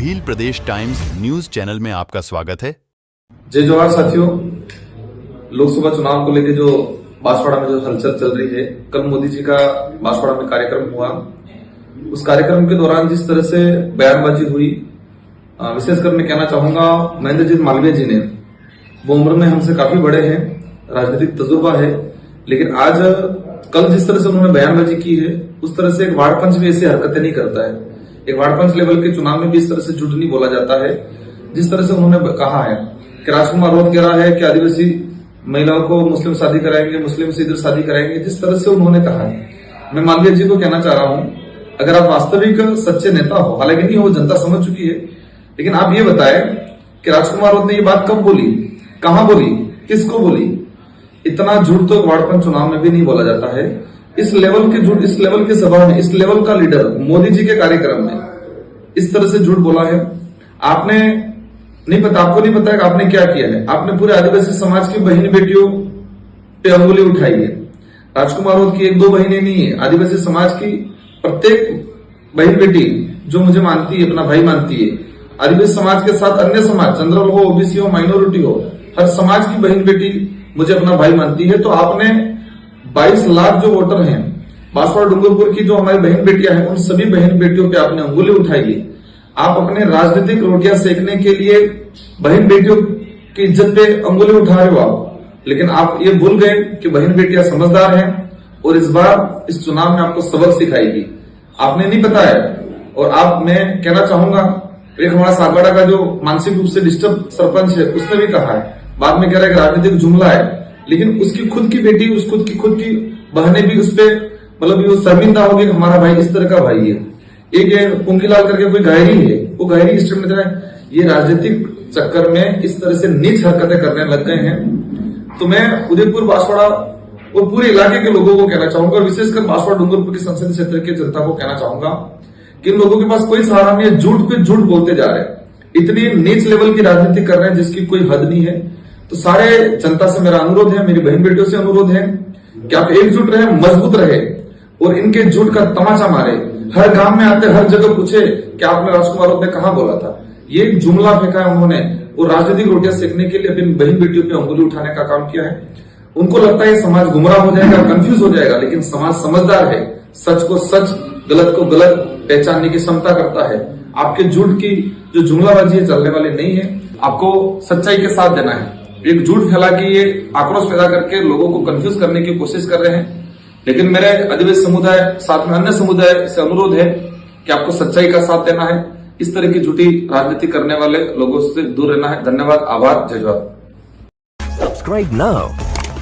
भील प्रदेश times news channel में आपका स्वागत है। जय जवाहर साथियों, लोकसभा चुनाव को लेकर जो बांसवाड़ा में जो हलचल चल रही है, कल मोदी जी का बांसवाड़ा में कार्यक्रम हुआ। उस कार्यक्रम के दौरान जिस तरह से बयानबाजी हुई, विशेषकर मैं कहना चाहूंगा महेंद्रजीत मालवीय जी ने, वो उम्र में हमसे काफी बड़े हैं, राजनीतिक तजुर्बा है, लेकिन आज कल जिस तरह से उन्होंने बयानबाजी की है, उस तरह से एक वार्ड पंच भी ऐसी हरकतें नहीं करता है। एक वार्ड पंच लेवल के चुनाव में भी इस तरह से झूठ नहीं बोला जाता है। जिस तरह से उन्होंने कहा है कि राजकुमार राउत कह रहा है कि आदिवासी महिलाओं को मुस्लिम शादी कराएंगे, मुस्लिम से इधर शादी कराएंगे, जिस तरह से उन्होंने कहा है, मैं मालवीय जी को कहना चाह रहा हूं, अगर आप वास्तविक सच्चे नेता हो, हालांकि नहीं हो, जनता समझ चुकी है, लेकिन आप ये बताएं कि राजकुमार राउत ने ये बात कब बोली, कहां बोली, किसको बोली? इतना झूठ तो वार्ड पंच चुनाव में भी नहीं बोला जाता है। इस लेवल के झूठ, इस लेवल के सभा में, इस लेवल का लीडर मोदी जी के कार्यक्रम में इस तरह से झूठ बोला है। आपने नहीं पता, आपको नहीं पता है कि आपने क्या किया है। आपने पूरे आदिवासी समाज की बहन बेटियों पे अंगुली उठाई है। राजकुमार राउत की एक दो बहनें नहीं है, आदिवासी समाज की प्रत्येक बहन बेटी जो मुझे मानती है, अपना भाई मानती है, आदिवासी समाज के साथ अन्य समाज, जनरल हो, ओबीसी हो, माइनॉरिटी हो, हर समाज की बहन बेटी मुझे अपना भाई मानती है। तो आपने 22 लाख जो वोटर हैं बांसवाड़ा डूंगरपुर की, जो हमारी बहन बेटियां हैं, उन सभी बहन बेटियों पे आपने अंगुली उठाई है। आप अपने राजनीतिक रोटियां सेकने के लिए बहन बेटियों की इज्जत पे अंगुली उठा रहे हो आप, लेकिन आप ये भूल गए कि बहन बेटियां समझदार हैं और इस बार इस चुनाव में आपको सबक सिखाएगी। आपने नहीं बताया। और आप, मैं कहना चाहूंगा, एक हमारा सागवाड़ा का जो मानसिक रूप से डिस्टर्ब सरपंच है, उसने भी कहा है, बाद में कह रहा है कि राजनीतिक जुमला है, लेकिन उसकी खुद की बेटी, खुद की बहनें भी उस पर मतलब वो शर्मिंदा हो गई, हमारा भाई इस तरह का भाई है। एक पुंगीलाल करके कोई गायरी है, वो गायरी इस टाइम में ये राजनीतिक चक्कर में इस तरह से नीच हरकतें करने लग गए हैं। तो मैं उदयपुर, बांसवाड़ा और पूरे इलाके के लोगों को कहना चाहूंगा, और विशेषकर बांसवाड़ा डूंगरपुर के संसदीय क्षेत्र के जनता को कहना चाहूंगा कि इन लोगों के पास कोई सहारा नहीं है, झूठ पे झूठ बोलते जा रहे हैं, इतनी नीच लेवल की राजनीति कर रहे हैं जिसकी कोई हद नहीं है। तो सारे जनता से मेरा अनुरोध है, मेरी बहन बेटियों से अनुरोध है कि आप एकजुट रहे, मजबूत रहे और इनके झूठ का तमाचा मारे। हर गांव में आते, हर जगह पूछे कि आपने राजकुमार राउत ने कहां बोला था। ये एक जुमला फेंका है उन्होंने, और राजनीतिक रोटियां सेकने के लिए अपनी बहन बेटियों पे अंगुली उठाने का काम किया है। उनको लगता है समाज गुमराह हो जाएगा, कंफ्यूज हो जाएगा, लेकिन समाज समझदार है, सच को सच, गलत को गलत पहचानने की क्षमता करता है। आपके झूठ की जो जुमलाबाजी है चलने वाली नहीं है। आपको सच्चाई के साथ देना है। एक झूठ फैला के ये आक्रोश पैदा करके लोगों को कंफ्यूज करने की कोशिश कर रहे हैं। लेकिन मेरे आदिवासी समुदाय, साथ में अन्य समुदाय से अनुरोध है कि आपको सच्चाई का साथ देना है। इस तरह की झूठी राजनीति करने वाले लोगों से दूर रहना है। धन्यवाद, आभार, जय Jawahar. Subscribe now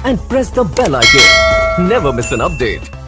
and press the bell icon. Never miss an update.